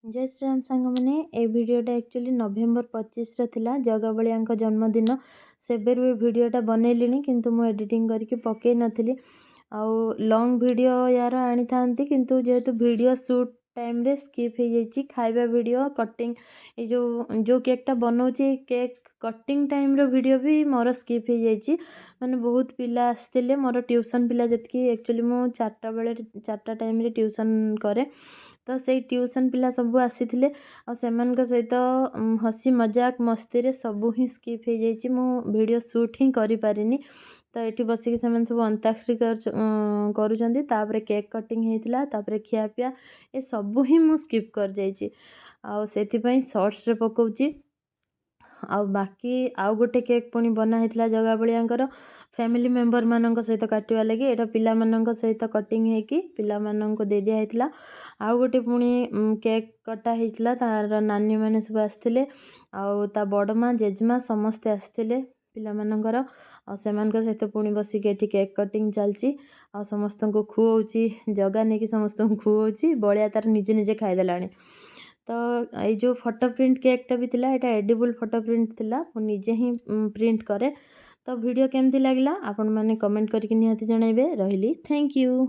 जय श्री राम सांग मैंने ए भिडटा एक्चुअली नवेम्बर 25 थिला जगबलिया जन्मदिन सेबेर भी भिडटा बनैली किंतु मु एडिटिंग करके पकई नथली आउ लॉन्ग वीडियो यार आनी था किंतु जेहेतु वीडियो शूट टाइम रे स्किप हो जाइए खाइबा वीडियो कटिंग ये जो केकटा बनाऊँगी केक कटिंग टाइम रो वीडियो भी मोर स्किप हो जाइए माने बहुत पिला आसते मोर ट्यूशन पिला जी एक्चुअली मु 4टा बेले 4टा टाइम रे ट्यूशन करे तो से ट्यूशन पिला सब आसी सहित हसी मजाक मस्ती रे सब ही स्किप हो जाइए मु वीडियो शूट ही करि पारिनी तो ये बसिक से सब अंताक्षरी कर केक कटिंग होता तापर खियापिया ये सब ही मु स्किप कर जाइए आउ शॉर्ट्स रे पकाउची आउ बाकी आउ गोटे केक पुणी बना होता जगा बलिया फैमिली मेंबर मान सहित काटिया लगी एटा पिला मानक सहित कटिंग होगी पिला मानक दे दिया होता आउ गोटे पुणी केक कटा होता तार नानी मैंने सब आसते आउ ता बड़ माँ जेजेमा समस्ते आसते पिला मानकर सहित पुणी बसिक एठी केक कटिंग चलची आ समस्त को खुआउची जगा नहीं कि समस्त को खुआउची बलिया तार निजे निजे खाईदेलानी तो ये जो फोटो प्रिंट केकटा भी थिला एटा एडिबल फोटो प्रिंट थिला मु निजे ही प्रिंट करे तो वीडियो केमती लागला आपण माने कमेंट करके निहाती जणाइबे रहिली थैंक यू।